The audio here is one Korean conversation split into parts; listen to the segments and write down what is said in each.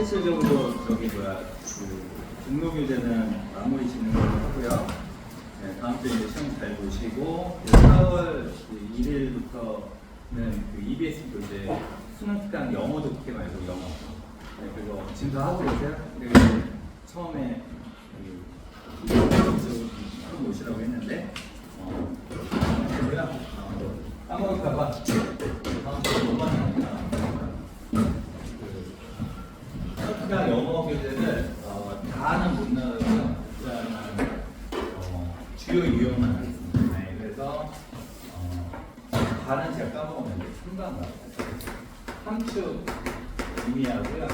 실질적으로 등록 교재는 마무리 짓는 걸로 하고요. 네, 다음 주에 이제 시험 잘 보시고 4월 1일부터는 그 EBS 교재 수능 특강 영어 듣기 말고 영어. 네, 그거 지금도 하고 계세요? 그리고 처음에 그 오시라고 했는데 까먹을까봐 다음 주에 못 만나니까 특강 영어 교재를 다는 못 나가고요. 그다음에 주요 유형만 하겠습니다. 네, 그래서 다는 제가 까먹었는데 금방 나와요. 함축 의미하고요.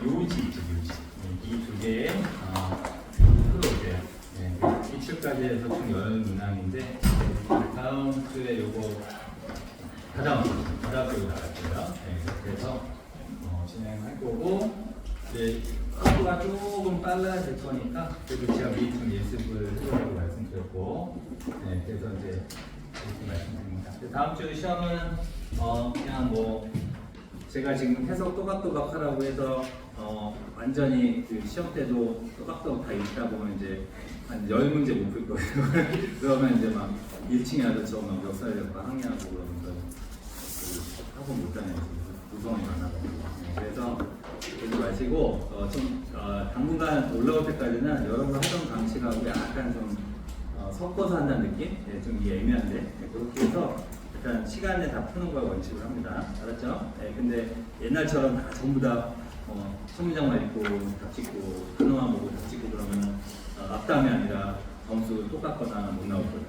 요지 있죠, 요지. 이 두 개의 프로그램. 네, 2출까지 해서 총 10문항인데 다음 주에 요거 다다음 주에 나갈게요. 네, 그래서 진행할 거고 이제 속도가 조금 빨라질 거니까 그래도 제가 미리 좀 예습을 해보라고 말씀드렸고 네, 그래서 이제 이렇게 말씀드립니다. 다음 주 시험은 그냥 뭐 제가 지금 해석 또박또박 하라고 해서 완전히 그 시험 때도 또박또박 다 읽다 보면 이제 한 10문제 못 풀 거예요. 그러면 이제 막 1층이라도 저막 역사력과 항의하고 그러면서 학원 못 다녀요. 무서움이 많아가지고. 그래서 그러지 마시고 당분간 올라올 때까지는 여러분 하던 방식하고 약간 좀 섞어서 한다는 느낌? 네, 좀 이게 애매한데 네, 그렇게 해서 일단 시간에 다 푸는 걸 원칙으로 합니다. 알았죠? 네, 근데 옛날처럼 다 전부 다 청문장만 읽고 답 찍고 단어만 보고 답 찍고 그러면 앞담이 아니라 점수 똑같거나 못 나올 거예요.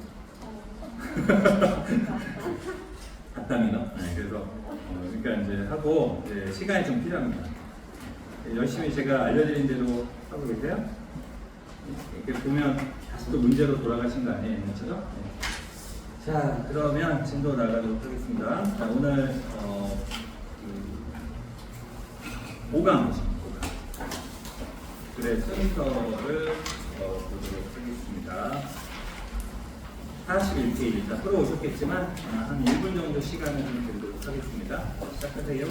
앞담이 너? 네, 그래서 그러니까 이제 하고 이제 시간이 좀 필요합니다. 네, 열심히 제가 알려드린 대로 하고 계세요? 이렇게 보면 다시 또 문제로 돌아가신 거 아니에요? 옛날처럼? 네. 자, 그러면 진도 나가도록 하겠습니다. 자, 오늘 5강 보십니다. 5강. 글의 순서를 보도록 하겠습니다. 41페이지 일단 풀어오셨겠지만 한 1분 정도 시간을 좀 드리도록 하겠습니다. 시작하세요.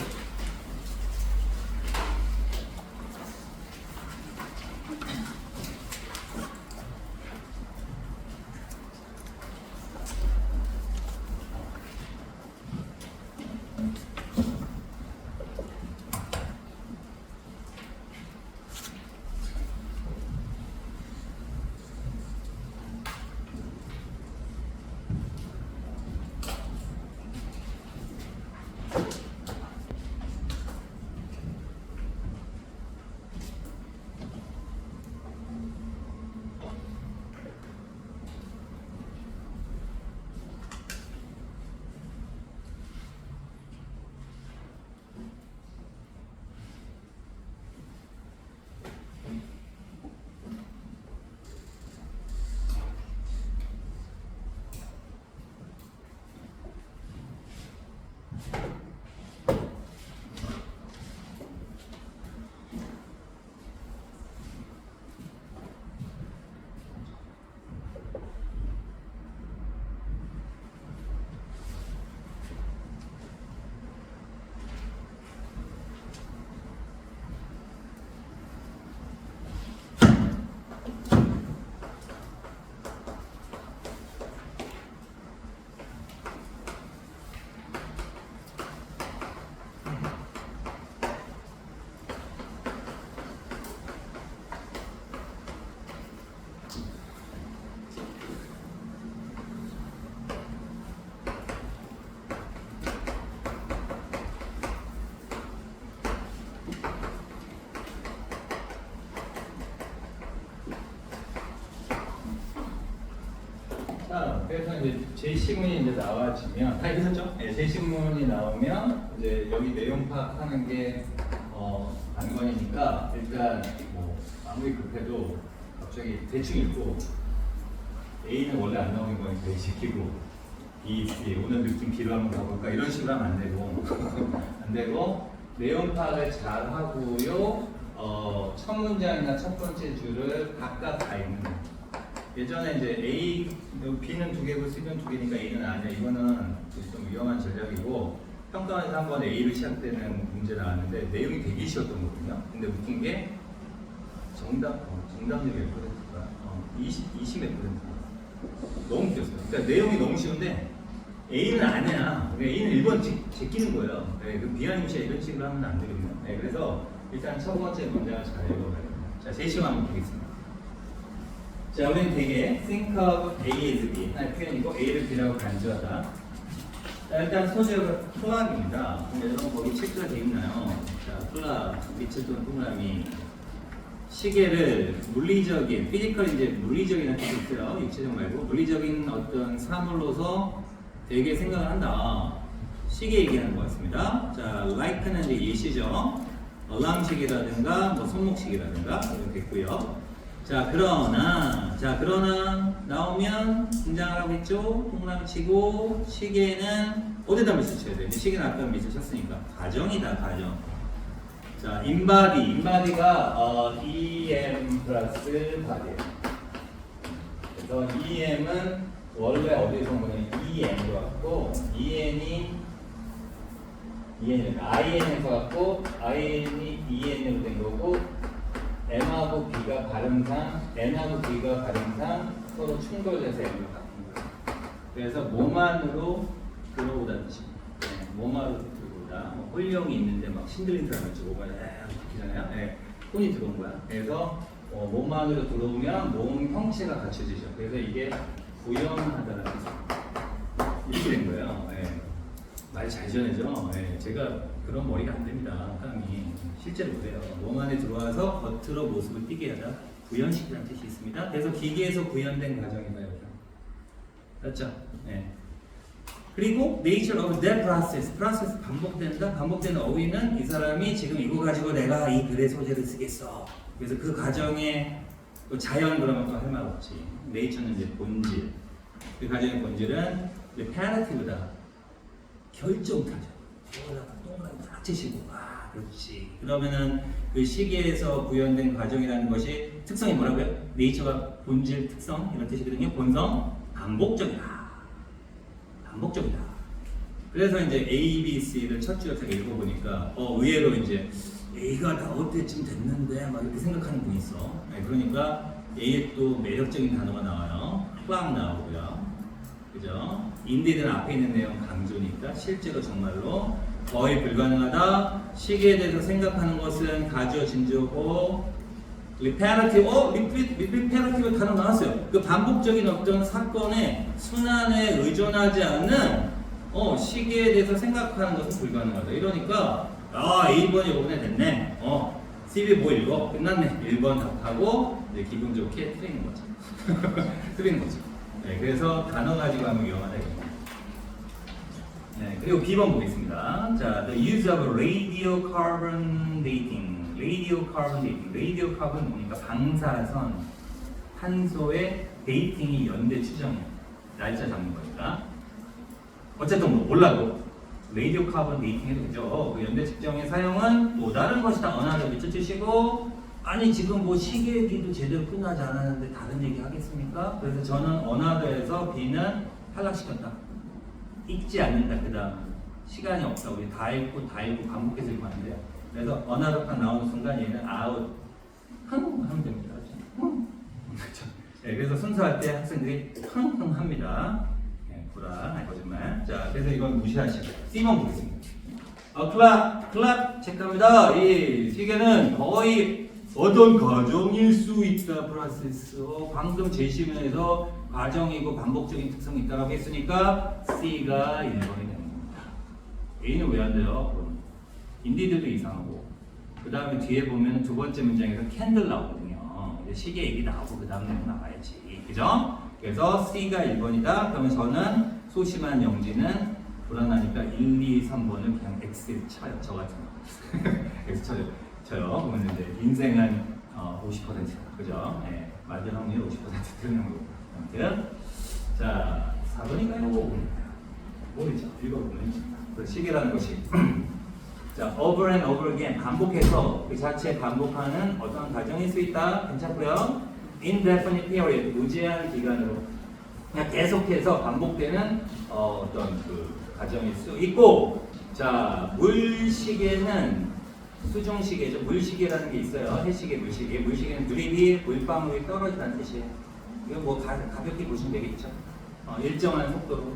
그래서 이제 제시문이 이제 나와지면 다 읽으셨죠? 네, 제시문이 나오면 이제 여기 내용 파악하는 게 관건이니까 일단 뭐 아무리 급해도 갑자기 대충 읽고 A는 원래 안 나오는 거니까 A 시키고 B, C 오늘 느낌 B로 한번 가볼까 이런 식으로 하면 안 되고 안 되고 내용 파악을 잘 하고요. 첫 문장이나 첫 번째 줄을 각각 다 읽는 거예요. 예전에 이제 B는 두 개고 C는 두 개니까 A는 아니야. 이거는 좀 위험한 전략이고 평가원에서 한번 A로 시작되는 문제 나왔는데 내용이 되게 쉬웠던 거거든요. 근데 웃긴 게 정답률이 몇 %가? 20몇 %. 너무 웃겼어요. 그러니까 내용이 너무 쉬운데 A는 아니야. A는 1번 제끼는 거예요. 네, 그 비아님시야 이런 식으로 하면 안 되거든요. 네, 그래서 일단 첫 번째 문장을 잘 읽어봐야 됩니다. 자, 3시간 한번 보겠습니다. 자, 우리는 되게 think of A as B 하나의 표현이고 A를 B라고 간주하다. 자, 일단 소재가 플락입니다. 여러분 거기 체크가 되어 있나요? 자, 플락, 빛을 또는 동그라미. 시계를 물리적인, 피지컬 이제 물리적인 뜻이 있어요. 육체적 말고 물리적인 어떤 사물로서 되게 생각을 한다. 시계 얘기하는 것 같습니다. 자, like는 이제 예시죠. 알람시계라든가 뭐 손목시계라든가 이렇게 됐고요. 자, 그러나 나오면 등장을 하고 있죠. 동그라미 치고 시계는 어디다 밑을 쳐야 돼요? 시계는 아까 밑을 쳤으니까 가정이다, 가정. 자, 인바디가 EM 플러스 바디예요. 그래서 EM은 원래 어디서 온 거냐면 EN으로 갖고 IN에서 갖고 IN이 EN으로 된 거고 M하고 B가 발음상 N하고 B가 발음상 서로 충돌해서 M으로 바뀐 거예요. 그래서 몸 안으로 들어오다는 뜻입니다. 몸 안으로 들어오다. 뭐 홀령이 있는데 막 신들린 사람 있죠. 뭐가 바뀌잖아요. 네, 혼이 들어온 거야. 그래서 몸 안으로 들어오면 몸 형체가 갖춰지죠. 그래서 이게 구현하다는 뜻입니다. 이렇게 된 거예요. 네. 말 잘 전해죠. 네. 제가 그런 머리가 안 됩니다. 사람이 실제로 그래요. 몸 안에 들어와서 겉으로 모습을 띄게 하다. 구현시키라는 뜻이 있습니다. 그래서 기계에서 구현된 과정이다. 맞죠? 네. 그리고 nature of that process, process 반복된다. 반복되는 어휘는 이 사람이 지금 이거 가지고 내가 이 글의 소재를 쓰겠어. 그래서 그 과정에 또 자연 그러면 또 할 말 없지. nature는 이제 본질. 그 과정의 본질은 imperative다. 결정타죠. 동그라미 딱 치시고 그렇지. 그러면은 그 시계에서 구현된 과정이라는 것이 특성이 뭐라고요? 네이처가 본질 특성 이런 뜻이거든요. 본성 반복적이다. 반복적이다. 그래서 이제 A, B, C를 첫 줄에서 읽어보니까 의외로 이제 A가 나올 때쯤 됐는데 막 이렇게 생각하는 분이 있어. 네, 그러니까 A에 또 매력적인 단어가 나와요. 꽉 나오고요. 그죠? 인디드는 앞에 있는 내용 강조니까 실제로 정말로 거의 불가능하다. 시계에 대해서 생각하는 것은 가주어 진주어고 repetitive 단어 나왔어요. 그 반복적인 어떤 사건의 순환에 의존하지 않는 시계에 대해서 생각하는 것은 불가능하다. 이러니까 A번이 이번에 됐네. CV 뭐 읽어? 끝났네. 1번 답하고 이제 기분 좋게 틀리는 거죠. 틀리는 거죠. 네, 그래서 단어 가지고 하면 위험하다. 네, 그리고 B번 보겠습니다. 자, the use of radiocarbon dating. radiocarbon 보니까 방사선, 탄소의 데이팅이 연대 추정이에요. 날짜 잡는 거니까. 어쨌든 뭐 몰라도 radiocarbon dating 해도 되죠. 그 연대 측정의 사용은 또 다른 것이다. 언어를 밑줄치시고 아니 지금 뭐 시계기도 제대로 끝나지 않았는데 다른 얘기 하겠습니까? 그래서 저는 언어에서 B는 탈락시켰다. 읽지 않는다. 그 다음 시간이 없어. 우리 다 읽고 반복해서 읽으면 안 돼요. 그래서 언어력판 나오는 순간 얘는 아웃 하면 됩니다. 그렇죠? 네, 그래서 순서할 때 학생들이 흥 합니다. 네, 불안, 거짓말. 자, 그래서 이건 무시하시고 C만 보겠습니다. 클락 체크합니다. 이 시계는 거의 어떤 과정일 수 있다. 프로세스. 방금 제시문에서 과정이고 반복적인 특성이 있다고 했으니까 C가 1번이 됩니다. A는 왜 안 돼요? 인디드도 이상하고 그 다음에 뒤에 보면 두 번째 문장에서 캔들 나오거든요. 시계 얘기 나오고 그 다음 내용 나와야지. 그죠? 그래서 C가 1번이다. 그러면 저는 소심한 영지는 불안하니까 1, 2, 3번을 그냥 X에 쳐요. 저 같은 거. X 쳐요. 그러면 이제 인생은 50%다. 그죠? 네, 맞을 확률 50% 되는 거고. 아무튼 자 4번인가요? 5번인가요? 모르죠. 읽어보면 그 시계라는 것이 자 over and over again 반복해서 그 자체 반복하는 어떤 과정일 수 있다. 괜찮고요. indefinite period 무제한 기간으로 그냥 계속해서 반복되는 어떤 그 과정일 수 있고 자, 물시계는 수중시계죠. 물시계라는 게 있어요. 해시계, 물시계. 물시계는 유리비, 물방울이 떨어진다는 뜻이에요. 이거 뭐 가볍게 보시면 되겠죠. 일정한 속도로.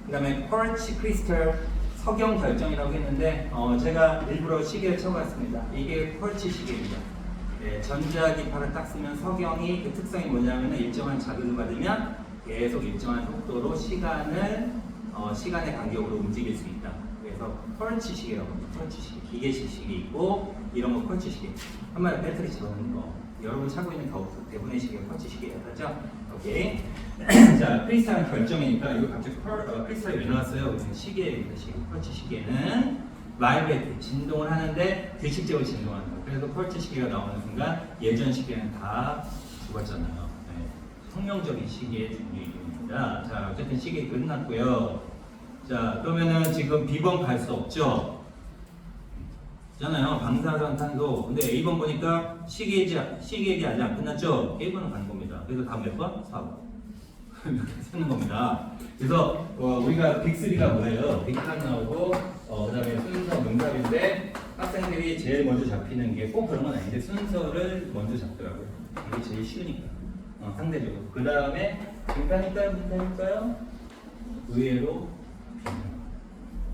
그 다음에 쿼츠 크리스탈 석영 결정이라고 했는데 제가 일부러 시계를 쳐봤습니다. 이게 쿼츠 시계입니다. 네, 전자기파를 딱 쓰면 석영이 그 특성이 뭐냐면 일정한 자극을 받으면 계속 일정한 속도로 시간의 간격으로 움직일 수 있다. 그래서 쿼츠 시계라고 합니다. 쿼츠 시계, 기계식 시계 있고 이런 거 쿼츠 시계. 한마디로 배터리 집어넣는 거. 여러분 차고 있는 대부분의 시계가 쿼츠 시계예요. 맞죠? 오케이. 자, 크리스탈은 결정이니까 이거 갑자기 크리스탈이 왜 나왔어요? 시계입니다. 시계. 쿼츠 시계는 바이브레이트, 진동을 하는데 규칙적으로 진동하는 거. 그래서 쿼츠 시계가 나오는 순간 예전 시계는 다 죽었잖아요. 네. 혁명적인 시계의 종류입니다. 자, 어쨌든 시계 끝났고요. 자, 그러면은 지금 B번 갈 수 없죠? 있잖아요. 방사선탄소. 근데 A번 보니까 시계얘기 아직 안 끝났죠? A번은 가는 겁니다. 그래서 다음 몇 번? 4번. 이렇게 쓰는 겁니다. 그래서 우리가 빅3가 뭐예요? 빅3 나오고 그 다음에 순서 응답인데 학생들이 제일 먼저 잡히는 게 꼭 그런 건 아닌데 순서를 먼저 잡더라고요. 이게 제일 쉬우니까. 상대적으로. 그 다음에 빈타니까요? 의외로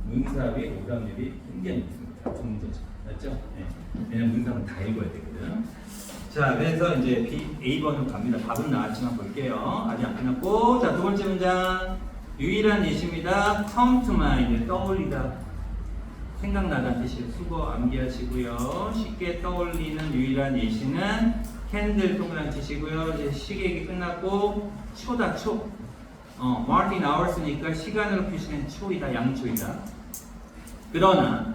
문사비, 오답률이 굉장히 높습니다. 두 문제죠. 맞죠? 네. 왜냐면 문사는 다 읽어야 되거든. 자, 그래서 이제 A번으로 갑니다. 답은 나왔지만 볼게요. 아직 안 끝났고. 자, 두 번째 문장. 유일한 예시입니다. come to mind. 떠올리다. 생각나다는 뜻이에요. 수고 암기하시고요. 쉽게 떠올리는 유일한 예시는 캔들 동그란 뜻이고요. 이제 시계기 끝났고, 초다, 초. Martin hours니까 시간으로 표시된 초이다, 양초이다. 그러나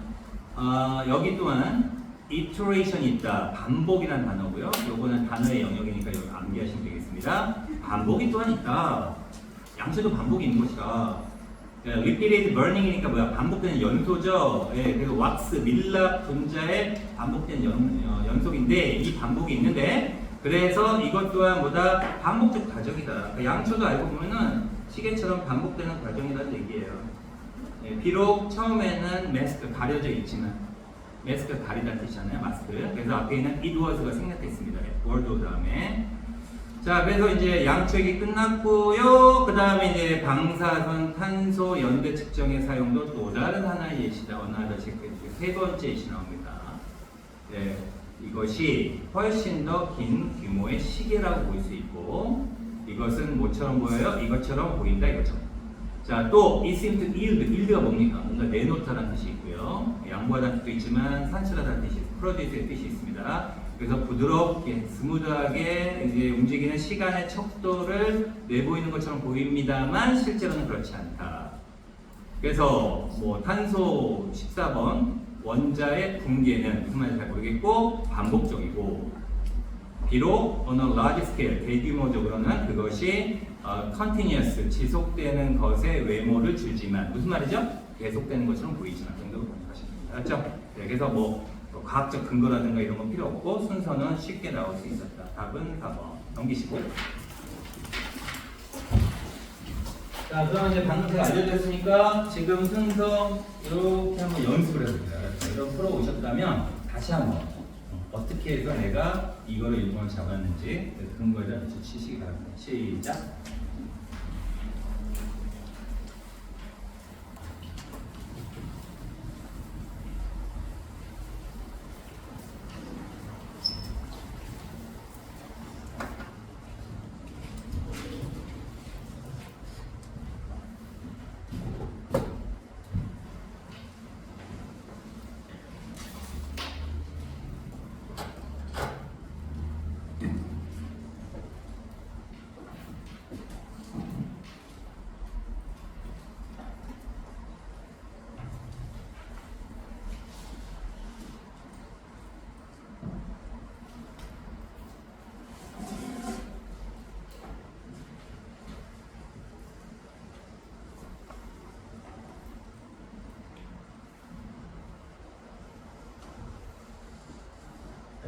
여기 또한 iteration이 있다. 반복이라는 단어고요. 요거는 단어의 영역이니까 여기 암기하시면 되겠습니다. 반복이 또한 있다. 양초도 반복이 있는 것이다. repeated burning이니까 뭐야? 반복되는 연소죠. 예, 그리고 왁스, 밀랍, 분자의 반복된 연속인데 이 반복이 있는데 그래서 이것 또한 뭐다? 반복적 과정이다. 양초도 알고 보면은 시계처럼 반복되는 과정이라는 얘기예요. 예, 비록 처음에는 마스크 가려져 있지만 마스크가 가리다는 뜻이잖아요. 마스크. 그래서 앞에 있는 it was가 생략됐습니다. word 다음에. 자, 그래서 이제 양초액이 끝났고요. 그 다음에 이제 방사선 탄소 연대 측정에 사용도 또 다른 하나의 예시다. 원하다 체크. 세 번째 예시 나옵니다. 네, 이것이 훨씬 더 긴 규모의 시계라고 볼 수 있고, 이것은 뭐처럼 보여요? 이것처럼 보인다. 이것처럼. 자, 또 it seems to yield가 뭡니까? 뭔가 내놓다라는 뜻이 있고요. 양보하다는 뜻도 있지만 산출하다는 뜻이 있고, 프로듀스의 뜻이 있습니다. 그래서 부드럽게, 스무드하게 이제 움직이는 시간의 척도를 내보이는 것처럼 보입니다만 실제로는 그렇지 않다. 그래서 뭐 탄소 14번 원자의 붕괴는 무슨 말인지 잘 모르겠고 반복적이고 비록 어느 large scale 대규모적으로는 그것이 continuous 지속되는 것의 외모를 주지만 무슨 말이죠? 계속되는 것처럼 보이지만 정도로 번역하시면 됩니다. 맞죠? 네, 그래서 뭐 과학적 근거라든가 이런 건 필요 없고 순서는 쉽게 나올 수 있었다. 답은 4번 넘기시고. 자, 그럼 이제 방금 제가 알려드렸으니까 지금 순서 이렇게 한번 연습을 해봅니다. 이런 풀어 오셨다면 다시 한번 어떻게 해서 내가 이거를 일본을 잡았는지 그런 거에 대해서 치시기 바랍니다. 시작.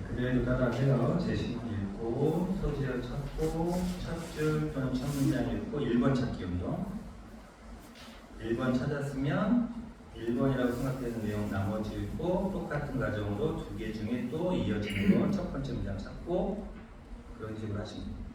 그대로 따라하세요. 제시문 읽고 소지를 찾고 첫 줄 또는 첫 문장 읽고 1번 찾기 운동. 1번 찾았으면 1번이라고 생각되는 내용 나머지 읽고 똑같은 과정으로 두 개 중에 또 이어지는 건 첫 번째 문장 찾고 그런 식으로 하시면 됩니다.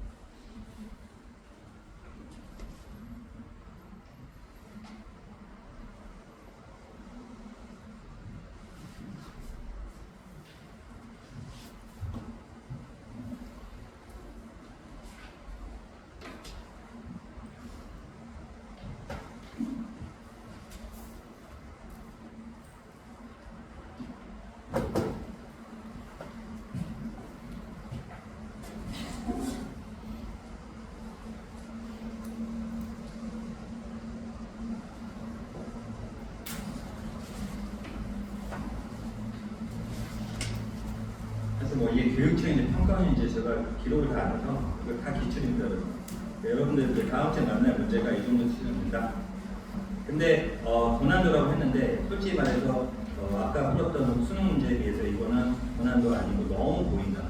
뭐 이게 교육청의 평가는 이제 제가 기록을 다 안 해서 이거 다 기출입니다. 여러분들 이제 다음 주에 만날 문제가 이 정도 수준입니다. 근데 고난도라고 했는데 솔직히 말해서 아까 풀었던 수능 문제에 비해서 이거는 고난도가 아니고 너무 보인다.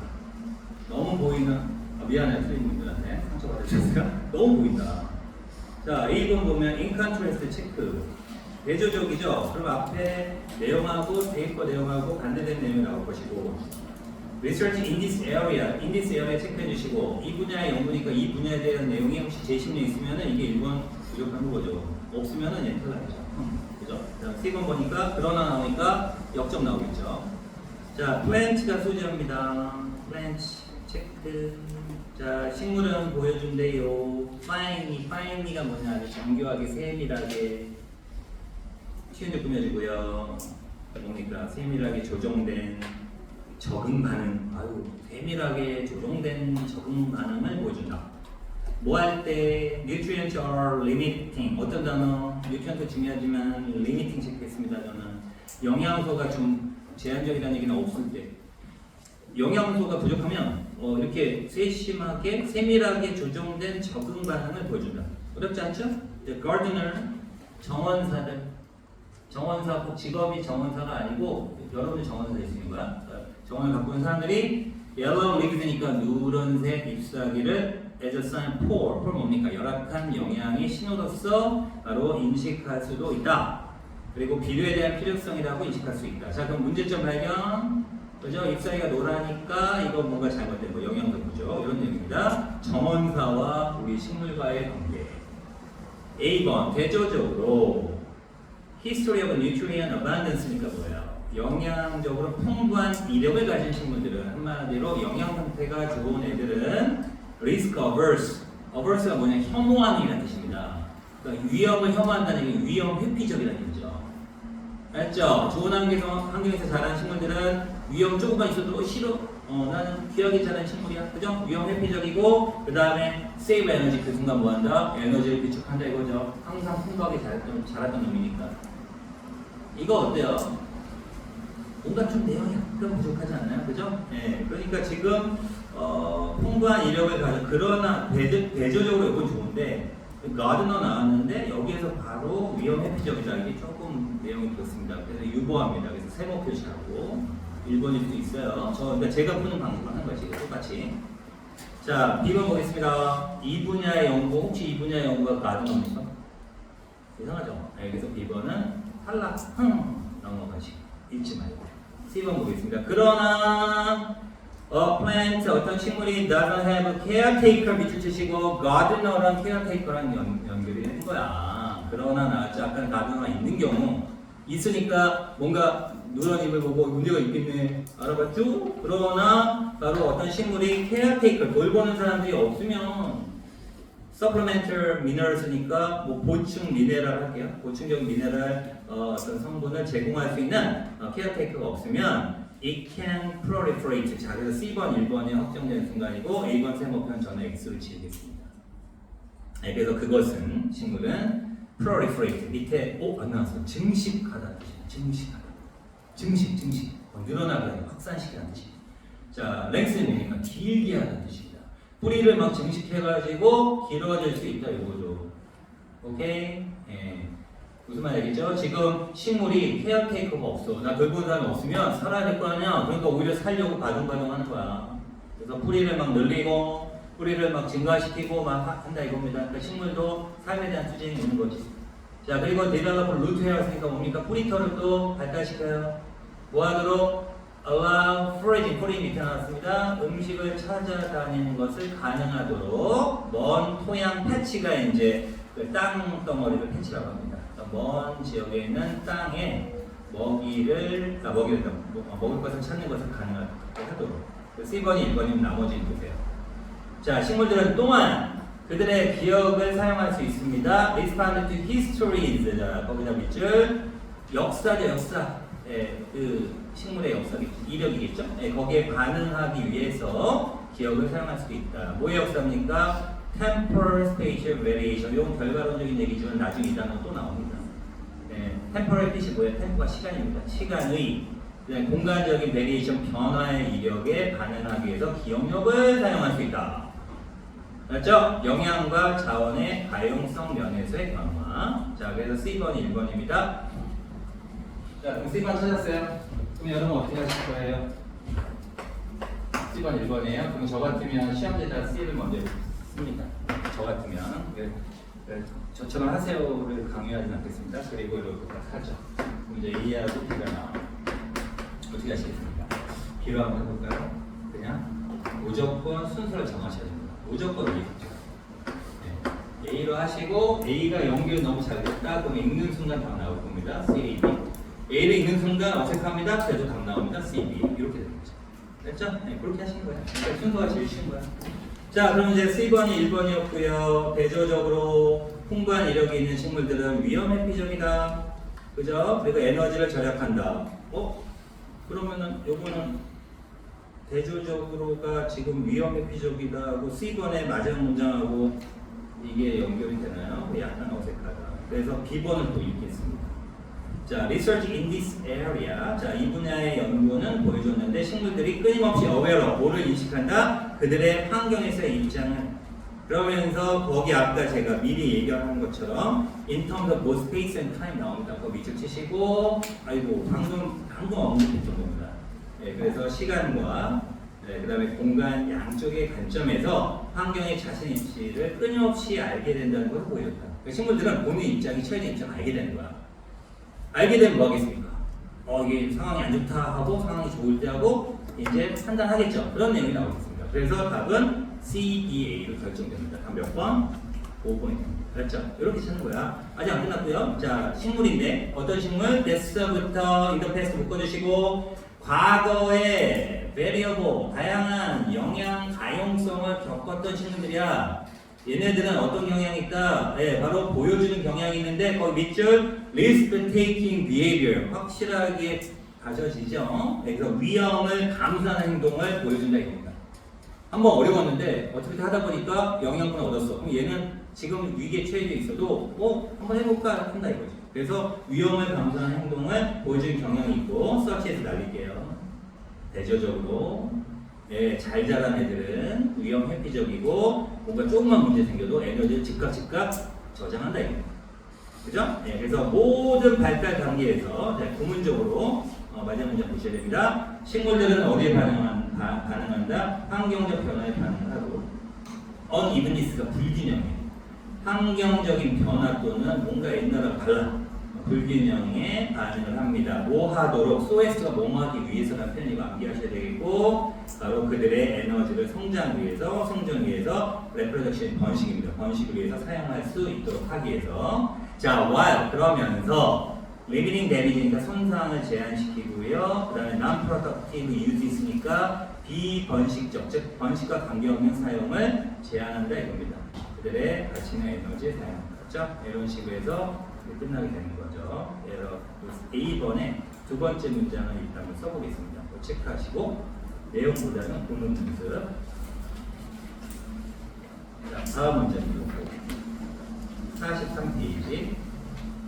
너무 보이는 미안해요 선생님들한테 상처받으셨어요. 너무 보인다. 자 A번 보면 in contrast 체크 대조적이죠. 그럼 앞에 내용하고 페이퍼 내용하고 반대된 내용이 나올 것이고 Research in this area 체크해 주시고 이 분야의 연구니까 이 분야에 대한 내용이 혹시 제시문에 있으면은 이게 1번 부족한 거죠. 없으면은 얘 탈락이죠. 그죠? 자, 3번 보니까 그러나 나오니까 역점 나오겠죠. 자, plant가 소재입니다. plant 체크. 자, 식물은 보여준대요. fine이가 뭐냐? 아주 정교하게 세밀하게 시운적 꾸며주고요. 뭡니까? 세밀하게 조정된 적응 반응, 세밀하게 조정된 적응 반응을 보여준다. 뭐 할 때 nutrient are limiting 어떤 단어? nutrient 중요하지만 limiting 체크했습니다. 저는 영양소가 좀 제한적이라는 얘기는 없을 때 영양소가 부족하면 이렇게 세심하게 세밀하게 조정된 적응 반응을 보여준다. 어렵지 않죠? gardener 정원사들 정원사 꼭 직업이 정원사가 아니고 여러분이 정원사 될 수 있는 거야. 정원을 갖고 있는 사람들이 yellow leags니까 누런색 잎사귀를 as a sign for 뭡니까? 열악한 영양의 신호로서 바로 인식할 수도 있다. 그리고 비료에 대한 필요성이라고 인식할 수 있다. 자 그럼 문제점 발견. 그죠? 잎사귀가 노라니까 이거 뭔가 잘못된 거 영양소 보죠. 이런 내용입니다. 정원사와 우리 식물과의 관계. A번 대조적으로 History of nutrient abundance니까 뭐예요? 영양적으로 풍부한 이력을 가진 식물들은 한마디로 영양 상태가 좋은 애들은 risk averse가 뭐냐? 혐오함이라는 뜻입니다. 그러니까 위험을 혐오한다는 얘기는 위험 회피적이라는 얘기죠. 알죠? 좋은 환경에서 자란 식물들은 위험 조금만 있어도 싫어. 나는 귀하게 자란 식물이야. 그죠? 위험 회피적이고 그 다음에 save 에너지 그 순간 뭐한다? 에너지를 비축한다 이거죠. 항상 풍부하게 자랐던 놈이니까. 이거 어때요? 뭔가 좀 내용이 약간 부족하지 않나요? 그죠? 네. 그러니까 지금 풍부한 이력을 가진 그러나 대조적으로 이건 좋은데 가드너 나왔는데 여기에서 바로 위험 회피적이다. 이게 조금 내용이 그렇습니다. 그래서 유보합니다. 그래서 세모 표시하고 1번일 수도 있어요. 그러니까 제가 푸는 방법을 하는 거지. 나같이. 자, B번 보겠습니다. 이 분야의 연구, 혹시 이 분야의 연구가 가드너입니까? 이상하죠? 네, 그래서 B번은 탈락, 넘어가시고 읽지 말고. C번 보겠습니다. 그러나 a plant 어떤 식물이 doesn't have caretaker 밑줄 치시고 gardener랑 caretaker랑 연결이 되는 거야. 그러나 나왔죠. 아까 gardener가 있는 경우 있으니까 뭔가 누런 잎을 보고 문제가 있겠네 알아봤죠? 그러나 바로 어떤 식물이 caretaker 돌보는 사람들이 없으면 supplemental minerals니까 뭐 보충 미네랄 할게요. 보충적 미네랄 어떤 성분을 제공할 수 있는 caretaker가 없으면 it can proliferate. 자, 그래서 C번 1번이 확정되는 순간이고 A번 세모편 저는 X를 지우겠습니다. 네, 그래서 그것은 식물은 proliferate 밑에 안 나왔어. 증식하다 뜻이에요. 증식하다. 증식. 늘어나게 확산시키는 뜻이에요. 자, length는 뭡니까? 길게 하는 뜻입니다. 뿌리를 막 증식해가지고 길어질 수 있다 이거죠. 오케이? 예. 무슨 말이겠죠? 지금 식물이 케어테이커가 없어. 나 돌보는 사람이 없으면 살아야 될 거 아니야. 그러니까 오히려 살려고 바둥바둥하는 거야. 그래서 뿌리를 막 늘리고 뿌리를 막 증가시키고 막 한다 이겁니다. 그러니까 식물도 삶에 대한 투쟁이 있는 거지. 자, 그리고 develop root 해왔으니까 뭡니까? 뿌리터를 또 발달시켜요. 뭐 하도록? allow foraging, foraging 밑에 나왔습니다. 음식을 찾아다니는 것을 가능하도록 먼 토양 패치가 이제 그 땅 덩어리를 패치라고 합니다. 그러니까 먼 지역에 있는 땅에 먹이를 먹을 것을 찾는 것을 가능하도록. 그 C번이 1번이면 나머지는 보세요. 자, 식물들은 또한 그들의 기억을 사용할 수 있습니다. Respond to histories. 자, 거기다 밑줄 역사죠, 역사. 예, 그 식물의 역사겠죠, 이력이겠죠. 예, 거기에 반응하기 위해서 기억을 사용할 수도 있다. 뭐의 역사입니까? Temporal spatial variation. 이건 결과론적인 얘기지만 나중에 이 단어 또 나옵니다. 예, temporal 뜻이 뭐예요? 템포가 시간입니다. 시간의 공간적인 variation 변화의 이력에 반응하기 위해서 기억력을 사용할 수 있다. 맞죠? 영양과 자원의 가용성 면에서의 변화. 자, 그래서 C번이 1번입니다. 자, 그럼 C번 찾았어요? 그럼 여러분 어떻게 하실 거예요? C번 1번이에요. 그럼 저 같으면 시험지에다 C를 먼저 씁니다. 저 같으면 저처럼 하세요를 강요하지는 않겠습니다. 그리고 이렇게 딱 하죠. 그럼 이제 A하고 B가 나와요. 어떻게 하시겠습니까? B로 한번 해볼까요? 그냥 무조건 순서를 정하셔야 됩니다. 무조건 A겠죠. 네. A로 하시고 A가 연결이 너무 잘 됐다. 그럼 읽는 순간 답 나올 겁니다. C, A, B. A를 읽는 순간 어색합니다. 그래도 답 나옵니다. C, B. 이렇게 되는 거죠. 됐죠? 네, 그렇게 하시는 거예요. 그러니까 순서가 제일 쉬운 거예요. 자, 그럼 이제 C번이 1번이었고요. 대조적으로 풍부한 이력이 있는 식물들은 위험 회피적이다. 그죠? 그리고 에너지를 절약한다. 그러면은 요거는 대조적으로가 지금 위험 회피적이다 하고 C번의 마지막 문장하고 이게 연결이 되나요? 약간 어색하다. 그래서 B번을 또 읽겠습니다. 자, research in this area. 자, 이 분야의 연구는 보여줬는데 식물들이 끊임없이 aware, 뭐를 인식한다? 그들의 환경에서의 입장을. 그러면서 거기 아까 제가 미리 얘기한 것처럼 in terms of both space and time 나옵니다. 그거 밑줄 치시고, 아이고 방금 언급했던 겁니다. 네, 그래서 시간과 그 다음에 공간 양쪽의 관점에서 환경의 자신 입지를 끊임없이 알게 된다는 것을 보여줬다. 그러니까 식물들은 본인 입장이 처해진 입장을 알게 되는 거야. 알게 되면 뭐 하겠습니까? 이게 상황이 안 좋다 하고 상황이 좋을 때 하고 이제 판단하겠죠. 그런 내용이 나오겠습니다. 그래서 답은 C, D, A로 결정됩니다. 답 몇 번? 5번입니다. 그렇죠? 이렇게 찾는 거야. 아직 안 끝났고요. 자, 식물인데 어떤 식물? thats부터 in the past 묶어주시고 과거에 variable, 다양한 영양 가용성을 겪었던 식물들이야. 얘네들은 어떤 경향이 있다? 네, 바로 보여주는 경향이 있는데 거기 밑줄 risk-taking behavior 확실하게 가져지죠. 네, 그래서 위험을 감수하는 행동을 보여준다 이겁니다. 한번 어려웠는데 어떻게 하다 보니까 영양분을 얻었어. 그럼 얘는 지금 위기에 처해져 있어도 한번 해볼까 한다 이거죠. 그래서 위험을 감수하는 행동을 보여주는 경향이 있고 서치해서 날릴게요. 대조적으로 잘 자란 애들은 위험 회피적이고 뭔가 조금만 문제 생겨도 에너지를 즉각 저장한다 이겁니다. 그죠? 그래서 모든 발달 단계에서 구문적으로 마지막 문장 보셔야 됩니다. 식물들은 어디에 반응한다? 환경적 변화에 반응하고 unevenness가 불균형이에요. 환경적인 변화 또는 뭔가 옛날과 달라 불균형에 반응을 합니다. 뭐 하도록 소에스가 뭐 하기 위해서라는 표현을 암기하셔야 되겠고 바로 그들의 에너지를 성장 위해서 생존 위해서 reproduction 번식입니다. 번식을 위해서 사용할 수 있도록 하기 위해서 자, while 그러면서 limiting damage니까 손상을 제한시키고요. 그 다음에 non-productive use 있으니까 비번식적, 즉 번식과 관계없는 사용을 제한한다 이겁니다. 그들의 가치 있는 에너지를 사용한다. 그렇죠? 이런 식으로 해서 끝나게 되는 거죠. A번에 두 번째 문장을 일단 한번 써보겠습니다. 체크하시고 내용보다는 구문 연습. 자, 다음 문제입니다. 43페이지.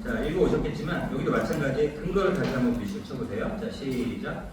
자, 읽어오셨겠지만 여기도 마찬가지 근거를 다시 한번 비씩 쳐보세요. 자, 시작.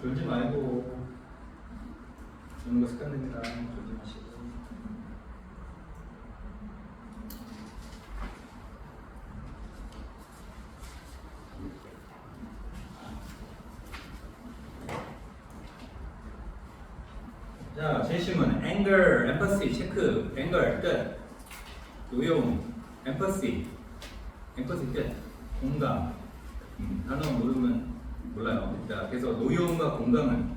졸지 말고. 조는 거 습관됩니다. 졸지 마시고. 자, 제시문 anger, empathy 체크. anger 끝. 노용, empathy 끝. 공감. 단어 모르면 몰라요. 자, 그래서 노용과 공감은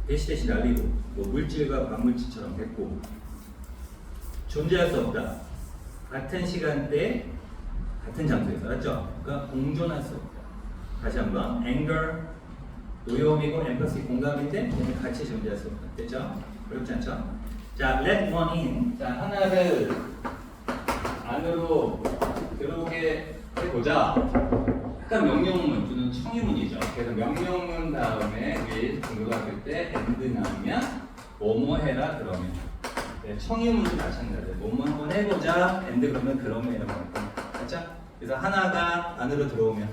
대시 날리고 뭐 물질과 반물질처럼 됐고 존재할 수 없다. 같은 시간대 같은 장소에서 알았죠? 그러니까 공존할 수 없다. 다시 한번 anger 노용이고 empathy 공감인데 얘는 같이 존재할 수 없다. 됐죠? 어렵지 않죠? 자, let one in. 자, 하나를 안으로 들어오게 해보자. 약간 명령문 또는 청유문이죠. 그래서 명령문 다음에 우리 공부할 때 and 나오면 뭐뭐 해라 그러면. 네, 청유문도 마찬가지예요. 뭐뭐 한번 해보자. and 그러면 이런 거. 맞죠? 그래서 하나가 안으로 들어오면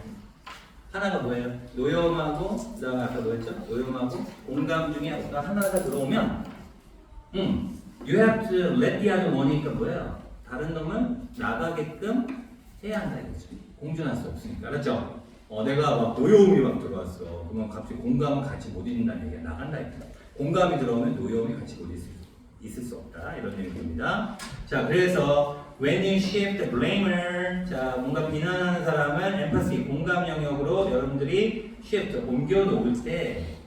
하나가 뭐예요? 노염하고 그다음에 아까 뭐였죠? 노염하고 공감 중에 어떤 하나가 들어오면 you have to let the other one이니까 뭐예요? 다른 놈을 나가게끔 해야 한다 이거죠. 공존할 수 없으니까. 알았죠? 내가 막 노여움이 막 들어왔어. 그러면 갑자기 공감은 같이 못 잊는다는 얘기야. 나간다 이거야. 공감이 들어오면 노여움이 같이 못 있을 수 없다. 이런 얘기입니다. 자, 그래서 when you shift the blamer, 자, 뭔가 비난하는 사람은 empathy, 공감 영역으로 여러분들이 shift, 옮겨 놓을 때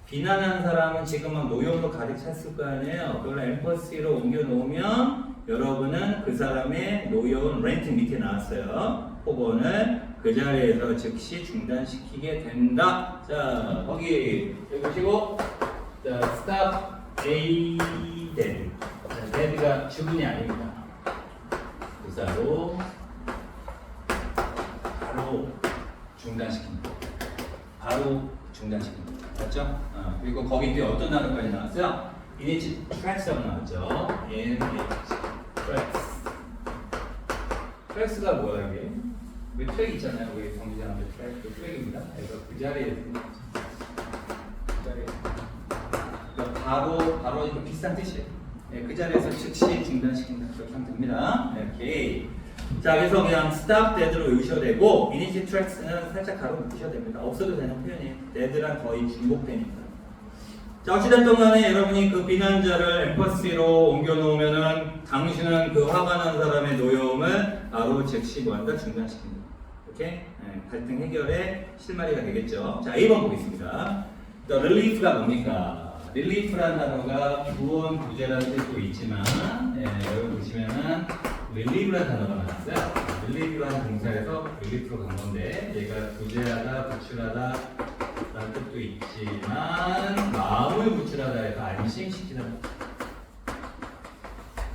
비난하는 사람은 지금 막 노여움으로 가득 찼을 거 아니에요. 그걸 empathy로 옮겨 놓으면 여러분은 그 사람의 노여운 렌팅 밑에 나왔어요. 호번을 그 자리에서 즉시 중단시키게 된다. 자, 거기 보시고, 자, stop a dead. dead가 주문이 아닙니다. 부사로 바로 중단시킵니다. 바로 중단시킵니다. 맞죠? 그리고 거기 이제 어떤 단어까지 나왔어요? init tracks라고 나왔죠. init tracks. 트랙스가 뭐야 이게? 왜 트랙 있잖아요. 여기 정비장한테 트랙, 그 트랙입니다. 그래서 그 자리에 그러니까 바로 이거 비슷한 뜻이에요. 네, 그 자리에서 즉시 중단시킨다. 그렇게 하면 됩니다. 오케이. 자, 그래서 그냥 stop dead로 외우셔도 되고 init tracks는 살짝 가로 묶으셔도 됩니다. 없어도 되는 표현이에요. dead랑 거의 중복되니까. 자, 어찌됐든 간에 여러분이 그 비난자를 empathy로 옮겨놓으면은 당신은 그 화가 난 사람의 노여움을 바로 즉시 뭐한다? 중단시킨다. 이렇게 갈등 해결의 실마리가 되겠죠. 자, A번 보겠습니다. 또 relief가 뭡니까? relief라는 단어가 구원, 구제라는 뜻도 있지만 여러분 보시면은 relieve라는 단어가 나왔어요. relieve라는 동사에서 relief로 간 건데 얘가 구제하다, 구출하다 라는 뜻도 있지만 마음을 구출하다 해서 안심시키다.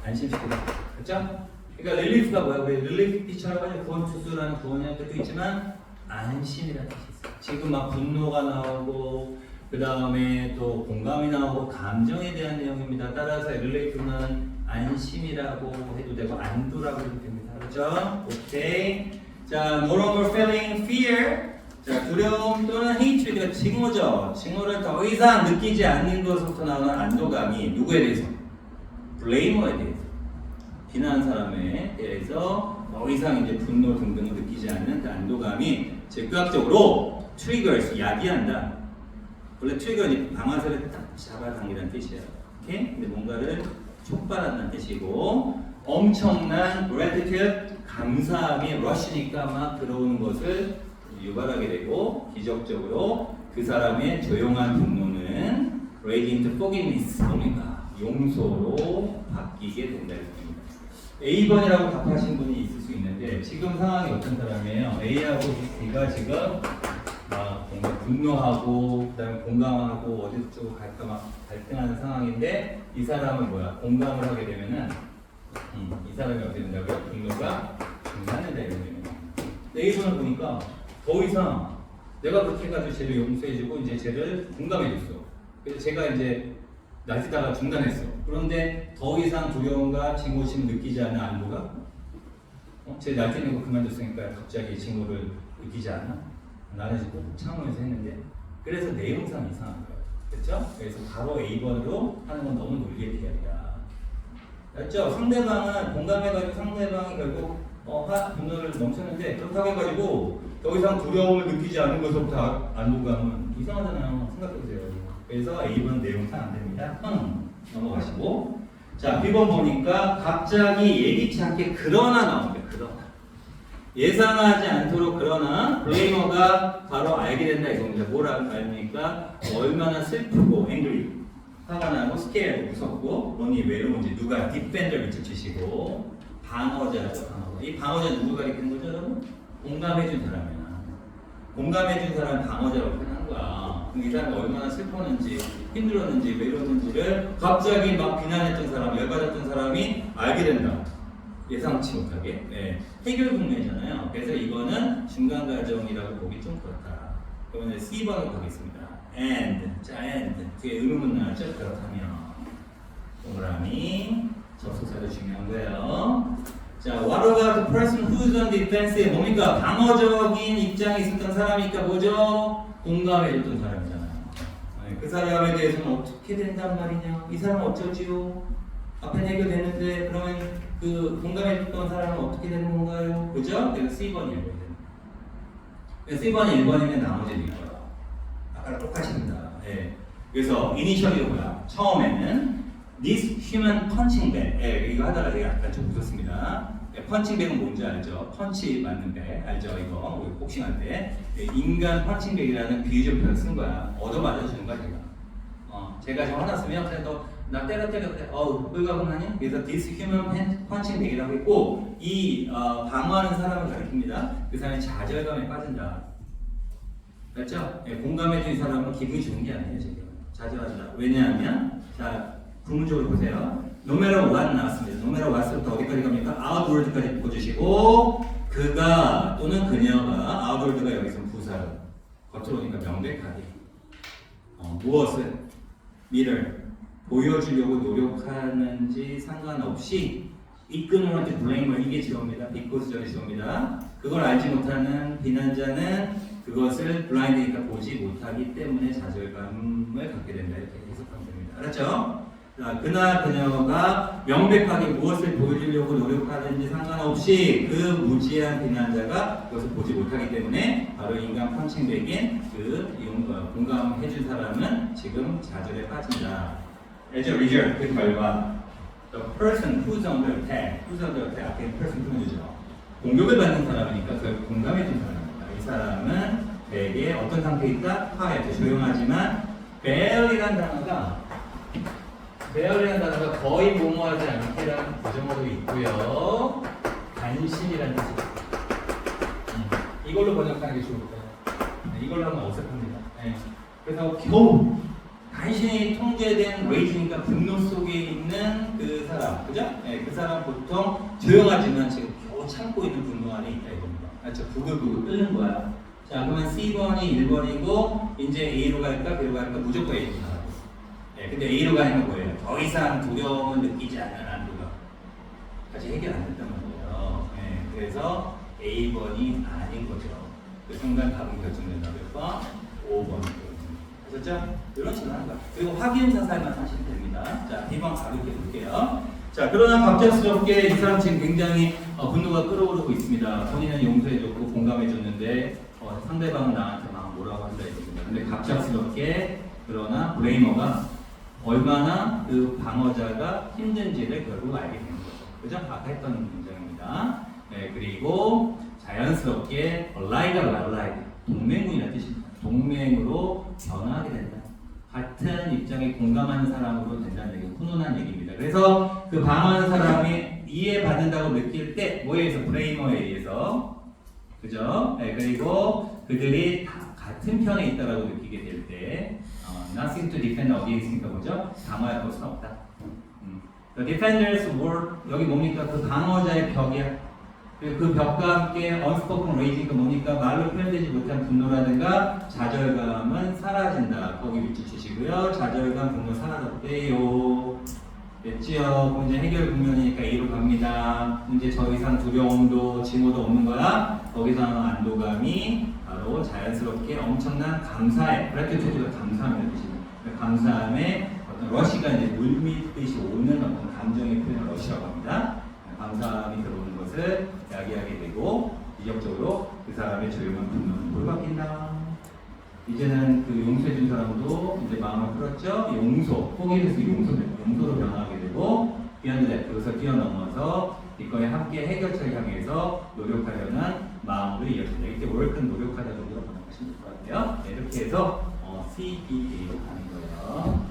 안심시키다. 그렇죠? 그러니까 릴리프가 뭐야? 우리 릴리프 피처럼 구원 투수라는 구원이라는 뜻도 있지만 안심이라는 뜻이 있어요. 지금 막 분노가 나오고 그 다음에 또 공감이 나오고 감정에 대한 내용입니다. 따라서 릴리프는 안심이라고 해도 되고 안도라고 해도 됩니다. 그렇죠? 오케이. 자, no longer feeling fear. 자, 두려움 또는 hatred가 징후죠. 징후를 더 이상 느끼지 않는 것부터 나오는 안도감이 누구에 대해서? blamer에 대해서. 비난한 사람에 대해서 더 이상 이제 분노 등등을 느끼지 않는 그 안도감이 즉각적으로 triggers, 야기한다. 원래 trigger는 방아쇠를 딱 잡아당기라는 뜻이에요. 오케이? 근데 뭔가를 촉발한다는 뜻이고 엄청난 gratitude, 감사함이 rush니까 막 들어오는 것을 유발하게 되고 기적적으로 그 사람의 조용한 분노는 radiant forgiveness, 뭡니까? 용서로 바뀌게 된다. A번이라고 답하신 분이 있을 수 있는데 지금 상황이 어떤 사람이에요? A하고 B가 지금 뭔가 분노하고 그다음에 공감하고 어디 쪽으로 갈까 막 갈등하는 상황인데 이 사람은 뭐야? 공감을 하게 되면은 이 사람이 어떻게 된다고요? 분노가 중단된다 이런 의미입니다. A번을 보니까 더 이상 내가 그렇게 해가지고 쟤를 용서해주고 이제 쟤를 공감해줬어. 그래서 제가 이제 낮에다가 중단했어. 그런데 더 이상 두려움과 징후심을 느끼지 않는 안도가 제 낮에 있는 거 그만뒀으니까 갑자기 징후를 느끼지 않아? 나는 지금 창문에서 했는데 그래서 내용상 이상한 거예요. 그렇죠? 그래서 바로 A번으로 하는 건 너무 논리의 피합이다. 알죠? 상대방은 공감해가지고 상대방이 결국 분노를 멈췄는데 그렇다고 해가지고 더 이상 두려움을 느끼지 않는 것부터 안 공감은 이상하잖아요. 생각해보세요. 그래서 A번 내용상 안 됩니다. 넘어가시고. 자, B번 보니까 갑자기 예기치 않게 그러나 나옵니다. 그러나. 예상하지 않도록 그러나 블레이머가 바로 알게 된다 이겁니다. 뭘 알니까 얼마나 슬프고 앵그리 화가 나고 스케일하고 무섭고 너니 외로운지 누가 디펜더 밑을 치시고 방어자죠. 방어자. 이 방어자 누구 가리키는 거죠 여러분? 공감해준 사람이야. 공감해준 사람 방어자라고 표현한 거야. 이 사람이 얼마나 슬펐는지 힘들었는지 외로웠는지를 갑자기 막 비난했던 사람, 열받았던 사람이 알게 된다. 예상치 못하게. 네. 해결 국면이잖아요. 그래서 이거는 중간 과정이라고 보기 좀 그렇다. 그러면 C번으로 가겠습니다. 자, and. 뒤에 의문문 나왔죠? 그렇다면. 동그라미. 접속사도 중요한 거예요. 자, what about the person who's on defensive? 뭡니까? 방어적인 입장에 있었던 사람이니까 뭐죠? 공감해줬던 사람이잖아요. 네, 그 사람에 대해서는 어떻게 된단 말이냐? 이 사람 어쩌지요? 앞에 해결됐는데 그러면 그 공감해줬던 사람은 어떻게 되는 건가요? 그죠? 그래서 C번이 1번이 C번이 1번이면 나머지는 이거야. 아까랑 똑같습니다. 네. 그래서 이니셜이 뭐야? 처음에는 This human punching bag. 이거 하다가 제가 약간 좀 웃었습니다. 펀칭백은 뭔지 알죠? 펀치 맞는 백 알죠? 이거 우리 복싱할 때 인간 펀칭백이라는 비유적 표현을 쓴 거야. 얻어 맞아주는 거야 제가. 제가 좀 화났으면 그래도 나 때려 꿀가분하니? 그래서 this human punching bag이라고 했고 이 방어하는 사람을 가리킵니다. 그 사람이 좌절감에 빠진다. 맞죠? 공감해준 사람은 기분이 좋은 게 아니에요 지금. 좌절한다. 왜냐하면 자 구문적으로 보세요. No matter what 나왔습니다. No matter what부터 어디까지 갑니까? outward까지 묶어주시고 그가 또는 그녀가 outward가 여기서 부사로 겉으로 오니까 명백하게 무엇을 미를 보여주려고 노력하는지 상관없이 이끄는한테 블레임을 이게 지어옵니다. 비코스절이 지어옵니다. 그걸 알지 못하는 비난자는 그것을 블라인드니까 보지 못하기 때문에 좌절감을 갖게 된다. 이렇게 해석하면 됩니다. 알았죠? 그나 그녀가 명백하게 무엇을 보여주려고 노력하는지 상관없이 그 무지한 비난자가 그것을 보지 못하기 때문에 바로 인간 펀칭백인 공감해준 사람은 지금 좌절에 빠진다. As a result, 그 결과 the person who's under attack, 앞에 person 표현이죠. 공격을 받는 사람이니까 그걸 공감해준 사람입니다. 이 사람은 되게 어떤 상태에 있다? quiet, 조용하지만 barely라는 단어가 거의 뭐뭐하지 않게라는 부정어도 있고요. 간신이라는 뜻이 이걸로 번역하는 게 좋을 거예요. 이걸로 하면 어색합니다. 그래서 겨우 간신히 통제된 레이지니까 분노 속에 있는 그 사람, 그죠? 그 사람 보통 조용하지만 지금 겨우 참고 있는 분노 안에 있다 이겁니다. 그렇죠? 부글부글 끓는 거야. 자, 그러면 C번이 1번이고 이제 A로 갈까 B로 갈까 무조건 A로 가. 근데 A로 가는 건 뭐예요? 더 이상 두려움을 느끼지 않는 한도가 아직 해결 안 됐단 말이에요. 그래서 A번이 아닌 거죠. 그 순간 답은 결정된다. 몇 번? 5번. 아셨죠? 이런 식으로 하는 거야. 그리고 확인 사살만 하시면 됩니다. 자, B번 가볍게 볼게요. 자, 그러나 갑작스럽게 이 사람 지금 굉장히 분노가 끓어오르고 있습니다. 본인은 용서해줬고 공감해줬는데 상대방은 나한테 막 뭐라고 한다 이겁니다. 근데 갑작스럽게 그러나 블레이머가 얼마나 그 방어자가 힘든지를 결국 알게 되는 거죠. 그죠? 아까 했던 문장입니다. 그리고 자연스럽게 allied, 동맹군이라는 뜻입니다. 동맹으로 변화하게 된다. 같은 입장에 공감하는 사람으로 된다는 얘기, 훈훈한 얘기입니다. 그래서 그 방어하는 사람이 이해받는다고 느낄 때 뭐에 의해서? 브레이머에 의해서. 그죠? 그리고 그들이 다 같은 편에 있다라고 느끼게 될 때 nothing to defend 어디에 있으니까 뭐죠? 방어할 것은 없다. The defenders were 여기 뭡니까? 그 방어자의 벽이야. 그 벽과 함께 unspoken rage가 뭡니까? 말로 표현되지 못한 분노라든가 좌절감은 사라진다. 거기 위치 주시고요. 좌절감, 분노 사라졌대요. 됐지요? 문제 해결 국면이니까 A로 갑니다. 문제 저 이상 두려움도 징후도 없는 거야. 거기서 안도감이 바로 자연스럽게 엄청난 감사에, 그라티튜드가 감사함이라는 뜻이에요. 감사함에 어떤 러시가 이제 물밀듯이 오는 어떤 감정의 표현을 러시라고 합니다. 감사함이 들어오는 것을 야기하게 되고 이적적으로 그 사람의 조용한 분노는 돌바뀐다. 이제는 그 용서해준 사람도 이제 마음을 풀었죠. 용서, 포기해서 용서로 변화하게 되고 비언드 그것을 뛰어넘어서 이거에 함께 해결책을 향해서 노력하려는 마음으로 이어진다. 이때 work는 노력하다 정도로 번역하시면 될 것 같아요. 네, 이렇게 해서 CBA로 가는 거예요.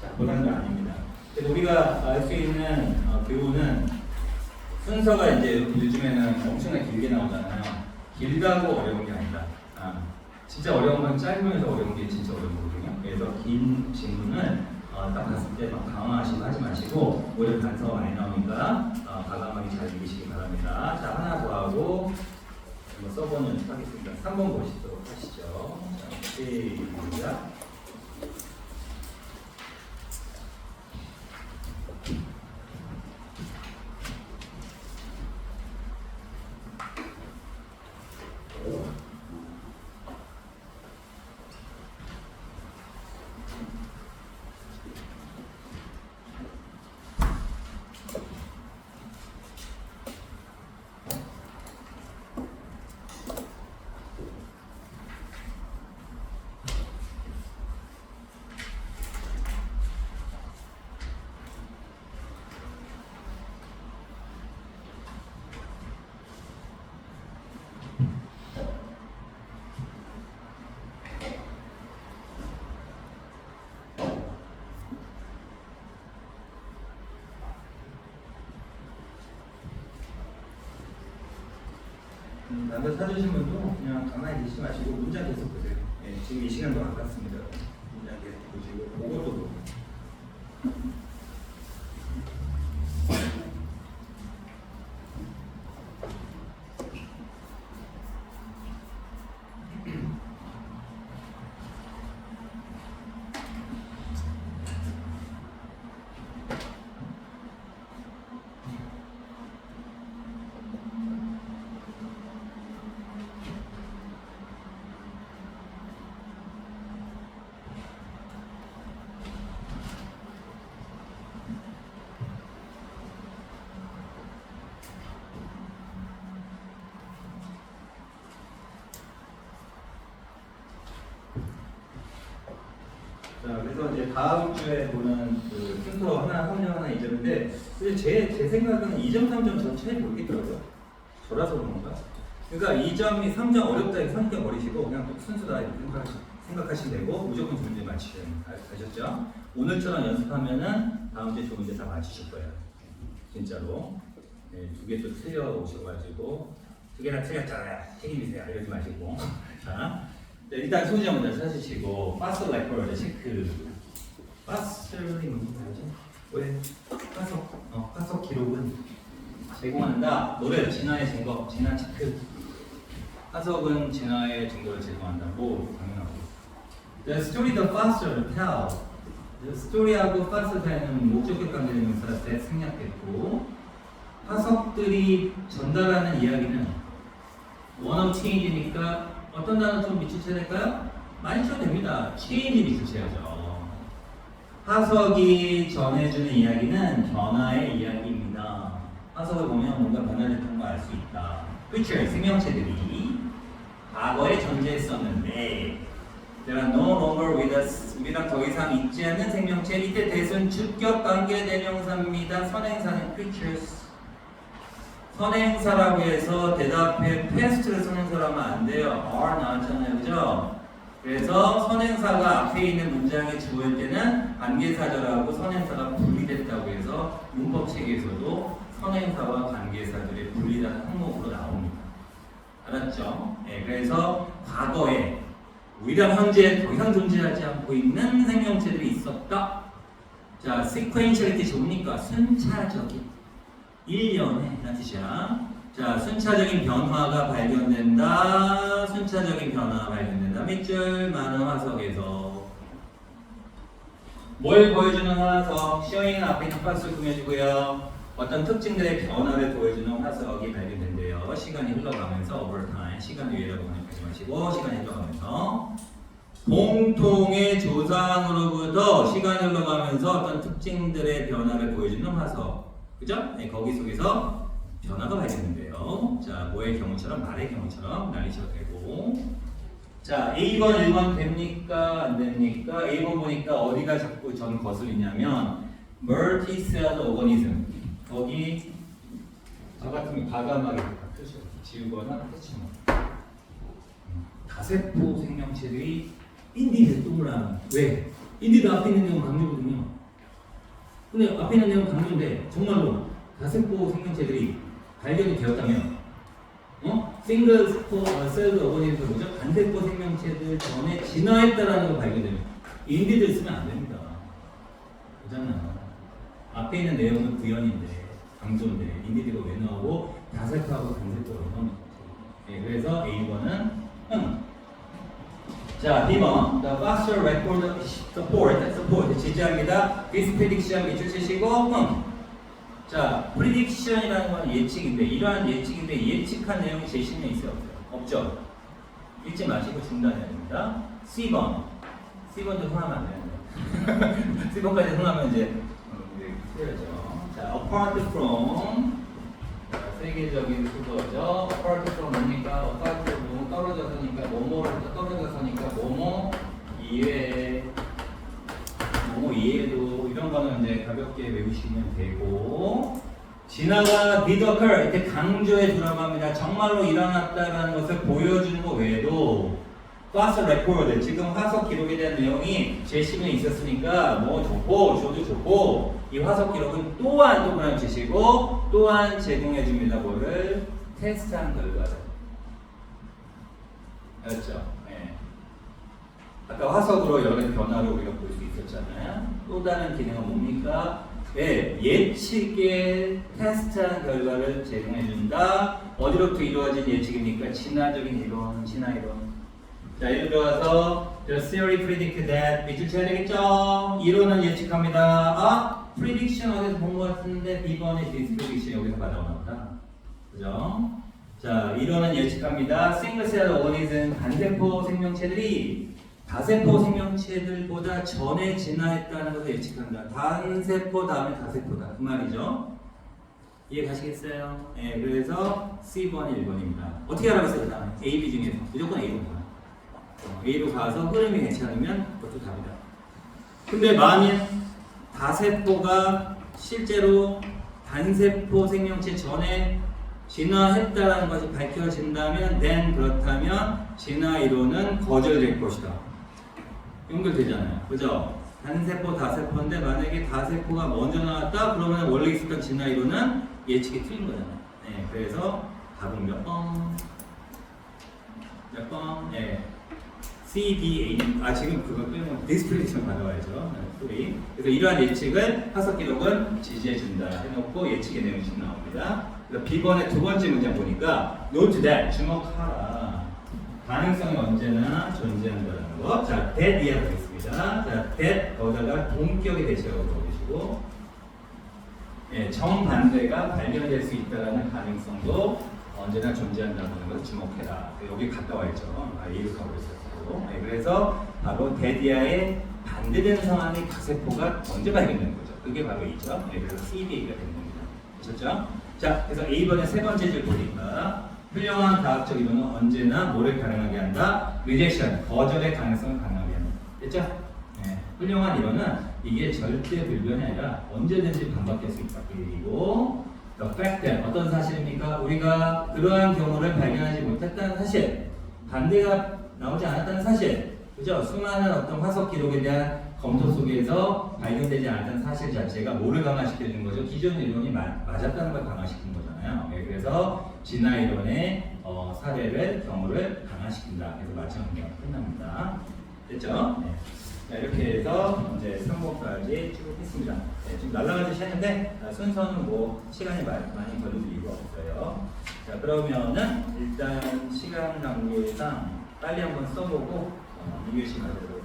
자, 고난도 아닙니다. 그래서 우리가 알 수 있는 교훈은 순서가 이제 요즘에는 엄청나게 길게 나오잖아요. 길다고 어려운 게 아니다. 진짜 어려운 건 짧으면서 어려운 게 진짜 어려운 거거든요. 그래서 긴 질문은 딱 봤을 때 막 당황하시고 하지 마시고 오히려 단서가 많이 나오니까 과감하게 잘 읽으시기 바랍니다. 자, 하나 더 하고 한번 써보는 하겠습니다. 3번 보시도록 하시죠. 자, 시작. 남자 사주신 분도 그냥 가만히 계시지 마시고 문장 계속 보세요. 예, 지금 이 시간도 아깝습니다. 문장 계속 보시고 그것도 보고. 자, 그래서 이제 다음 주에 보는 그 순서 하나, 3점 하나, 2점인데 제 생각은 2점, 3점 전체에 모르겠더라고요. 저라서 그런가? 그러니까 2점이 3점 어렵다 해서 3점 버리시고 그냥 순수다 이렇게 생각하시면 되고 무조건 좋은 데 맞히셔야 아셨죠? 오늘처럼 연습하면은 다음 주에 좋은 데 다 맞히실 거예요. 진짜로. 네, 2개 또 틀려 오셔가지고 2개나 틀렸잖아요. 책임지세요. 이러지 마시고. 자. 네, 일단 소지 먼저 찾으시고 파스 레코드 체크. 파스를 뭔지 알죠? 왜? 파석 기록은 제공한다. 노래 진화의 증거, 진화 체크. 파석은 진화의 증거를 제공한다고 당연하고. The story the faster tell. The story하고 faster tell는 목적격 관계대명사 that 생략됐고 파석들이 전달하는 이야기는 one of change니까 어떤 단어 좀 밑줄쳐야 될까요? 많이 쳐도 됩니다. change 밑줄쳐야죠. 화석이 전해주는 이야기는 변화의 이야기입니다. 화석을 보면 뭔가 변화됐던 걸 알 수 있다. creature, 생명체들이 과거에 존재했었는데 There are no longer with us. 우리랑 더 이상 있지 않는 생명체. 이때 대순 주격 관계 대명사입니다. 선행사는 creatures. 선행사라고 해서 대답에 past를 선행사라면 안 돼요. are 나왔잖아요. 그죠? 그래서 선행사가 앞에 있는 문장에 주어일 때는 관계사절하고 선행사가 분리됐다고 해서 문법 체계에서도 선행사와 관계사들의 분리된 항목으로 나옵니다. 알았죠? 네, 그래서 과거에 우리랑 현재 더 이상 존재하지 않고 있는 생명체들이 있었다. 자, sequentiality 좋으니까 순차적인 1년에 라는 뜻이야. 자, 순차적인 변화가 발견된다. 순차적인 변화가 발견된다. 밑줄 많은 화석에서 뭘 보여주는 화석, showing 앞에 있는 박스를 꾸며주고요. 어떤 특징들의 변화를 보여주는 화석이 발견된대요. 시간이 흘러가면서 over time, 시간이 위에라고 말씀하시고 시간이 흘러가면서 공통의 조상으로부터 시간이 흘러가면서 어떤 특징들의 변화를 보여주는 화석, 그죠? 네, 거기 속에서 변화가 발견된대요. 자, 뭐의 경우처럼 말의 경우처럼 나뉘셔도 되고. 자, A번 1번 됩니까? 안 됩니까? A번 보니까 어디가 자꾸 전 거슬리냐면 multi-celled organism. 거기 저 같은 거 과감하게 표시 지우거나 패치만. 다세포 생명체들이 인디드 동그란 왜? 인디드 앞에 있는 내용 강조거든요. 근데 앞에 있는 내용 강조인데 정말로 다세포 생명체들이 발견이 되었다면 싱글 셀드 어거니즘에서 뭐죠? 단세포 생명체들 전에 진화했다라는 걸 발견되면 인디드를 쓰면 안 됩니다. 그렇잖아요. 앞에 있는 내용은 구현인데 강조인데 인디드가 왜 나오고 다세포하고 단세포가 왜 나오는 거지? 네, 그래서 A번은 자, B번 The Foster Record Support 지지합니다. This prediction 밑줄 치시고 자, prediction이라는 건 예측인데 이러한 예측인데 예측한 내용이 제시문에 있어요? 없죠? 읽지 마시고 중단해야 됩니다. C번도 흥하면 안 되는데 C번까지 흥하면 이제 틀려죠. 자, apart from 세계적인 수거죠. apart from 뭡니까? apart from 떨어져서니까 떨어져서니까 뭐뭐 이외에도 이런 거는 이제 가볍게 외우시면 되고 진화가 did occur 이때 강조에 들어갑니다. 정말로 일어났다라는 것을 보여주는 것 외에도 fossil record 지금 화석 기록에 대한 내용이 제시문에 있었으니까 뭐 좋고 저도 좋고 이 화석 기록은 또한 동그라미 치시고 또한 제공해 줍니다. 뭐를 테스트한 결과를 알았죠? 네. 아까 화석으로 여러 변화를 우리가 볼 수 있었잖아요. 또 다른 기능은 뭡니까? 네, 예측의 테스트한 결과를 제공해 준다. 어디로부터 이루어진 예측입니까? 진화적인 이론, 진화 이론. 자, 예를 들어서 the theory predict that 밑줄 쳐야 되겠죠? 이론은 예측합니다. 아, prediction 어디서 본 것 같은데 B번의 this prediction 여기서 받아오나 보다. 그죠? 자, 이론은 예측합니다. single cell organism 단세포 생명체들이 다세포 생명체들보다 전에 진화했다는 것을 예측한다. 단세포 다음에 다세포다. 그 말이죠. 이해 가시겠어요? 네, 그래서 C번이 1번입니다. 어떻게 알아봤어요? 다음에 A, B 중에서 무조건 A로 가. A로 가서 흐름이 괜찮으면 그것도 답이다. 근데 만일 다세포가 실제로 단세포 생명체 전에 진화했다라는 것이 밝혀진다면 then 그렇다면 진화 이론은 거절될 것이다. 연결되잖아요. 그죠? 단세포, 다세포인데 만약에 다세포가 먼저 나왔다? 그러면 원래 있었던 진화 이론은 예측이 틀린 거잖아요. 네, 그래서 답은 몇 번? 몇 번? 네. C, D, A. 아, 지금 그거 빼면 디스플레이션 받아와야죠. 네, 그래서 이러한 예측을 화석 기록은 지지해준다 해놓고 예측의 내용이 지금 나옵니다. 그래서 B번의 두 번째 문장 보니까 Note that, 주목하라. 가능성이 언제나 존재한다는 거. 자, that 이해하겠습니다. 자, that 거기다가 동격의 대시라고 적으시고 예, 정반대가 발견될 수 있다는 가능성도 언제나 존재한다는 것을 주목해라. 여기 갔다 와 있죠. 아, 이해를 가고 있었고. 네, 그래서 바로 데디아의 반대되는 상황의 다세포가 언제 발견된 거죠. 그게 바로 A죠. 네, 그래서 CBA가 된 겁니다. 그렇죠? 자, 그래서 A번의 세 번째 줄 보니까 훌륭한 과학적 이론은 언제나 뭐를 가능하게 한다? 리젝션, 거절의 가능성을 가능하게 한다. 됐죠? 네, 훌륭한 이론은 이게 절대 불변이 아니라 언제든지 반박될 수 있다. 그리고 the fact that 어떤 사실입니까? 우리가 그러한 경우를 발견하지 못했다는 사실, 반대가 나오지 않았다는 사실, 그죠? 수많은 어떤 화석 기록에 대한 검토 속에서 발견되지 않았다는 사실 자체가 뭐를 강화시켜준 거죠? 기존 이론이 맞았다는 걸 강화시킨 거잖아요. 네, 그래서 진화 이론의 사례를 경우를 강화시킨다. 그래서 마찬가지가 끝납니다. 됐죠? 네. 자, 이렇게 해서 이제 3번까지 쭉 했습니다. 네, 지금 날라가듯이 했는데 순서는 뭐 시간이 많이 걸릴 이유가 없어요. 자, 그러면은 일단 시간 관계상 빨리 한번 써보고 2교시 가도록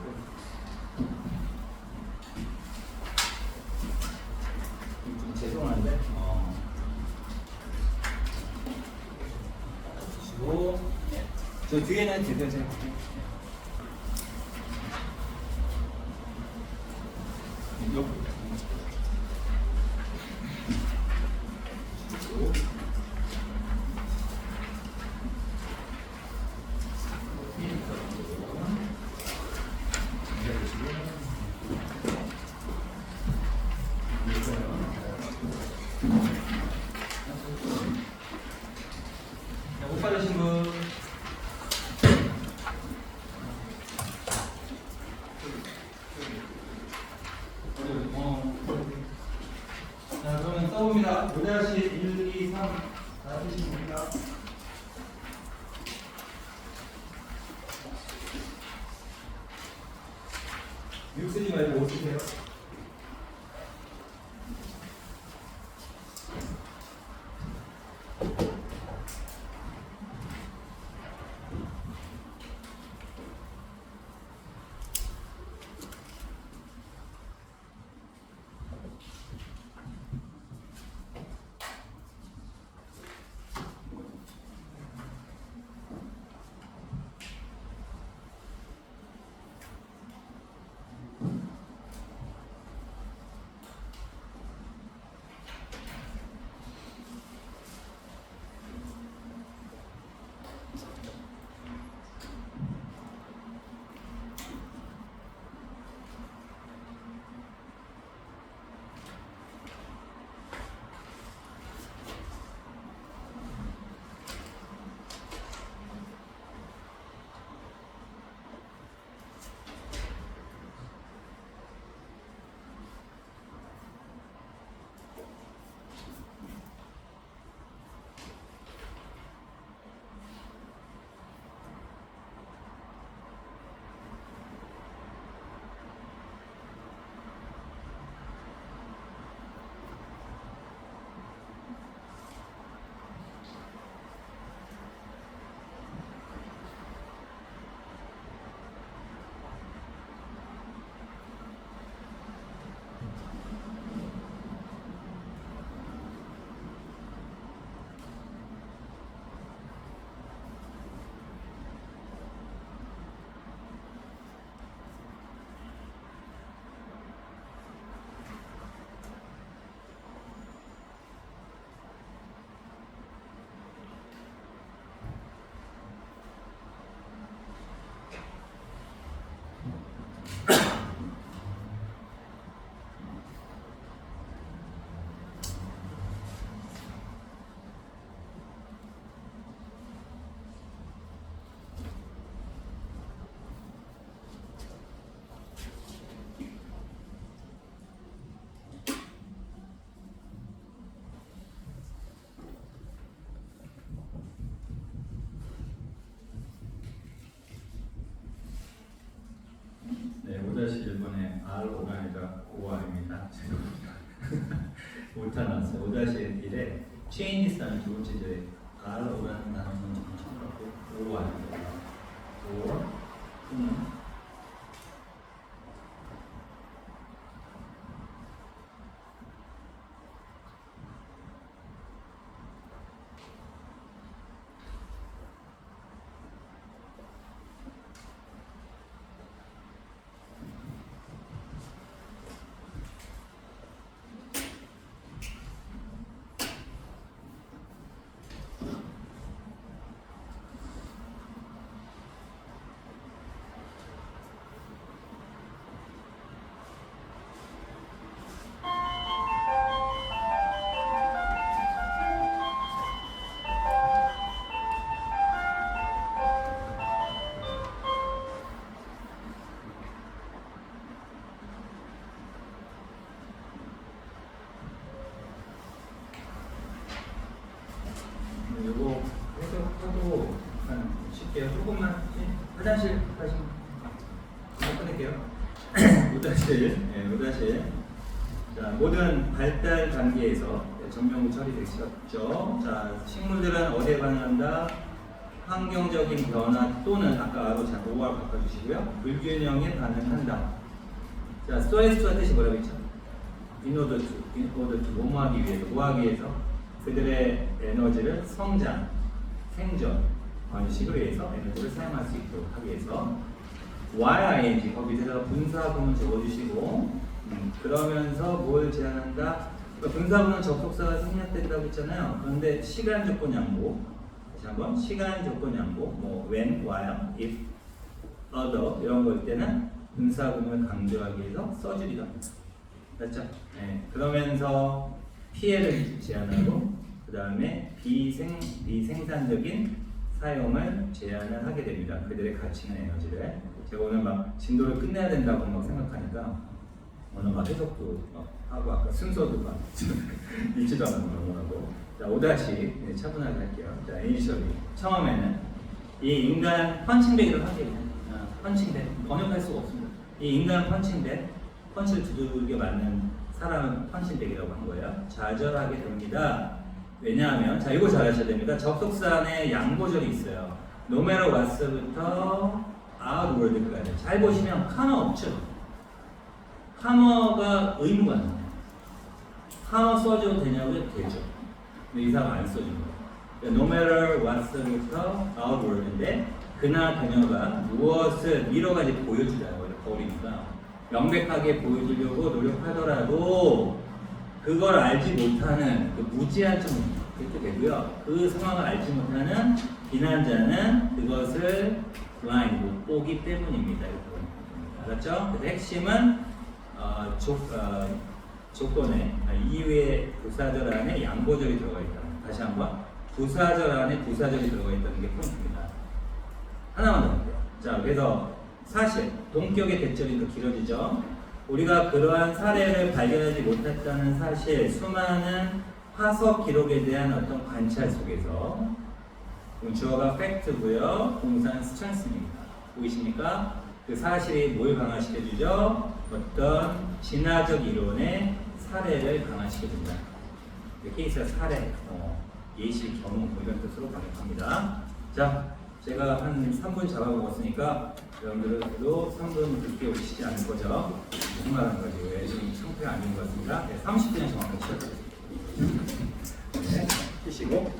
저 뒤에는 제대로 제가 못 받으신 분. 자, 그러면 써봅니다. 5-1, 2, 3. 다 쓰십니까? 육 쓰지 말고 5 쓰세요. 네, 5-1번에 R5가 아니라 5R입니다. 5타 나왔어요. 5-1에 체인리스라는 두 번째 이제 R5라는 단어는 처음 봤고 5R입니다. 5, 요거 해석하고 약간 쉽게 조금만 화장실 가시면 끊을게요. 5-1, 네, 5-1. 자, 모든 발달 단계에서 정명구 처리되셨죠. 자, 식물들은 어디에 반응한다? 환경적인 변화 또는 아까 아로 자 5와 바꿔주시고요. 불균형에 반응한다. 자, 스트레스와 뜻이 뭐라고 했죠? 인오더 투, 뭐하기 위해서, 그들의 에너지를 성장, 생존, 방식으로 해서 에너지를 사용할 수 있도록 하기 위해서 YING 거기 밑에다가 분사구문 적어주시고 그러면서 뭘 제한한다? 그러니까 분사구문 접속사가 생략된다고 했잖아요. 그런데 시간 조건 양보 다시 한번 시간 조건 양보 뭐 when, while, if, other 이런 거일 때는 분사구문을 강조하기 위해서 써주기도 합니다. 맞죠? 네. 그러면서 피해를 제한하고 그 다음에 비생산적인 사용을 제한을 하게 됩니다. 그들의 가치나 에너지를. 제가 오늘 막 진도를 끝내야 된다고 막 생각하니까 오늘 막 해석도 막 하고 아까 순서도 막 읽지도 않은 거 넘어가고. 자, 5다시 차분하게 할게요. 자, 이니셜리 처음에는 이 인간 펀칭백이라고 하게요. 펀칭백 번역할 수가 없습니다. 이 인간 펀칭백 펀치를 두들겨 맞는 사람은 펀칭백이라고 한 거예요. 좌절하게 됩니다. 왜냐하면 자 이거 잘 하셔야 됩니다. 접속사 안에 양보절이 있어요. No matter what부터 outward까지. 잘 보시면 카머 없죠. 카머가 의무가 나와요. 카머 써줘도 되냐고요? 되죠. 근데 이 사람 안 써준 거예요. No matter what부터 outward인데 그나 그녀가 무엇을 미러가지 보여주라고 버리니까 명백하게 보여주려고 노력하더라도 그걸 알지 못하는 그 무지한 점 그렇게 되고요. 그 상황을 알지 못하는 비난자는 그것을 blind 못 보기 때문입니다. 알았죠? 그래서 핵심은 조건에 이후에 부사절 안에 양보절이 들어가 있다. 다시 한번 부사절 안에 부사절이 들어가 있다는 게 포인트입니다. 하나만 더 할게요. 자, 그래서 사실 동격의 대절이 더 길어지죠. 우리가 그러한 사례를 발견하지 못했다는 사실, 수많은 화석 기록에 대한 어떤 관찰 속에서 주어가 팩트고요, 동사는 strength입니다. 보이십니까? 그 사실이 뭘 강화시켜주죠? 어떤 진화적 이론의 사례를 강화시켜준다. 케이스가 사례, 예시, 경우 이런 뜻으로 번역합니다. 자, 제가 한 3분 잡아먹었으니까 여러분들도 3분 늦게 오시지 않을 거죠? 정말한 거지. 왜 지금 상태가 아닌 것 같습니다. 네, 30분에 정확하게 시작하겠습니다. 네, 쉬시고.